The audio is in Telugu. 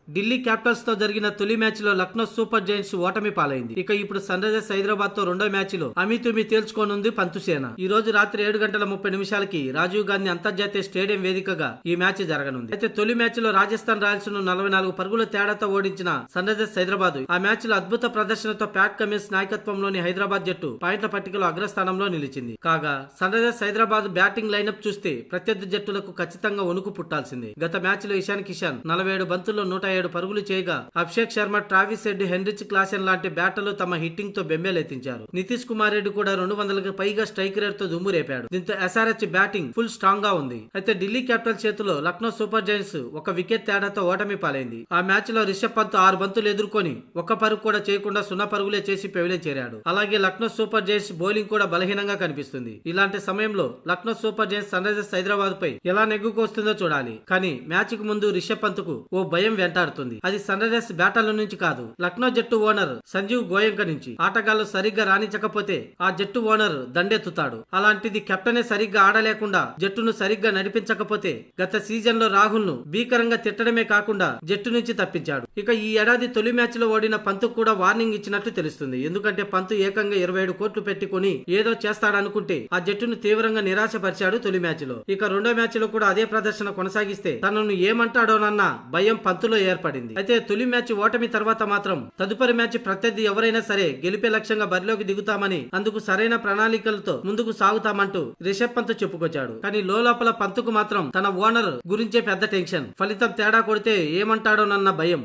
ఢిల్లీ క్యాపిటల్స్ తో జరిగిన తొలి మ్యాచ్ లో లక్నో సూపర్ జైంట్స్ ఓటమి పాలైంది. ఇక ఇప్పుడు సన్ రైజర్స్ హైదరాబాద్ తో రెండో మ్యాచ్ లో అమీతుమీ తేల్చుకోనుంది పంతుసేన. ఈ రోజు రాత్రి 7:30 రాజీవ్ గాంధీ అంతర్జాతీయ స్టేడియం వేదికగా ఈ మ్యాచ్ జరగనుంది. అయితే తొలి మ్యాచ్ లో రాజస్థాన్ రాయల్స్ ను 44 పరుగుల తేడాతో ఓడించిన సన్ రైజర్స్ హైదరాబాద్ ఆ మ్యాచ్ లో అద్భుత ప్రదర్శనతో ప్యాట్ కమిన్స్ నాయకత్వంలోని హైదరాబాద్ జట్టు పాయింట్ల పట్టికలో అగ్రస్థానంలో నిలిచింది. కాగా Sunrisers Hyderabad batting lineup చూస్తే ప్రత్యర్థి జట్టులకు ఖచ్చితంగా వణుకు పుట్టాల్సిందే. గత మ్యాచ్ లో ఇషాన్ కిషన్ 47 బంతుల్లో 107 పరుగులు చేయగా Abhishek Sharma, Travis head, Heinrich Klaasen లాంటి బ్యాటర్లు తమ హిట్టింగ్ తో బెంబేలెత్తించారు. నితీష్ కుమార్ రెడ్డి కూడా 200కి పైగా స్ట్రైక్ రేట్ తో దుమ్ము రేపాడు. దీంతో ఎస్ఆర్హెచ్ బ్యాటింగ్ ఫుల్ స్ట్రాంగ్ గా ఉంది. అయితే ఢిల్లీ క్యాపిటల్స్ చేతిలో లక్నో సూపర్ జైంట్స్ ఒక వికెట్ తేడాతో ఓటమి పాలైంది. ఆ మ్యాచ్ లో రిషబ్ పంత్ 6 బంతులు ఎదుర్కొని ఒక్క పరుగు కూడా చేయకుండా 0 పరుగులే చేసి పెవిలియన్ చేరాడు. అలాగే లక్నో సూపర్ జైంట్స్ బౌలింగ్ కూడా బలహీనంగా కనిపిస్తుంది. ఇలాంటి సమయంలో Lucknow Super Giants Sunrisers Hyderabad పై ఎలా నెగ్గుకొస్తుందో చూడాలి. కానీ మ్యాచ్ కు ముందు రిషబ్ పంత్ కు ఓ భయం వెంటాడుతుంది. అది సన్ రైజర్స్ బ్యాటర్ల నుంచి కాదు, లక్నో జట్టు ఓనర్ సంజీవ్ గోయంక నుంచి. ఆటగాళ్లు సరిగ్గా రాణించకపోతే ఆ జట్టు ఓనర్ దండెత్తుతాడు. అలాంటిది కెప్టెనే సరిగ్గా ఆడలేకుండా జట్టును సరిగ్గా నడిపించకపోతే గత సీజన్ లో రాహుల్ ను భీకరంగా తిట్టడమే కాకుండా జట్టు నుంచి తప్పించాడు. ఇక ఈ ఏడాది తొలి మ్యాచ్ లో ఓడిన పంత్ కూడా వార్నింగ్ ఇచ్చినట్లు తెలుస్తుంది. ఎందుకంటే పంత్ ఏకంగా 27 కోట్లు పెట్టుకుని ఏదో చేస్తాడనుకుంటే ఆ జట్టును తీవ్రంగా నిరాశపరిచాడు తొలి మ్యాచ్ లో. ఇక రెండో మ్యాచ్ లో కూడా అదే ప్రదర్శన కొనసాగిస్తే తనను ఏమంటాడోనన్న భయం పంతులో ఏర్పడింది. అయితే తొలి మ్యాచ్ ఓటమి తర్వాత మాత్రం తదుపరి మ్యాచ్ ప్రత్యర్థి ఎవరైనా సరే గెలిపే లక్ష్యంగా బరిలోకి దిగుతామని, అందుకు సరైన ప్రణాళికలతో ముందుకు సాగుతామంటూ రిషబ్ పంత్ చెప్పుకొచ్చాడు. కానీ లోపల పంత్కు మాత్రం తన ఓనర్ గురించే పెద్ద టెన్షన్. ఫలితం తేడా కొడితే ఏమంటాడోనన్న భయం.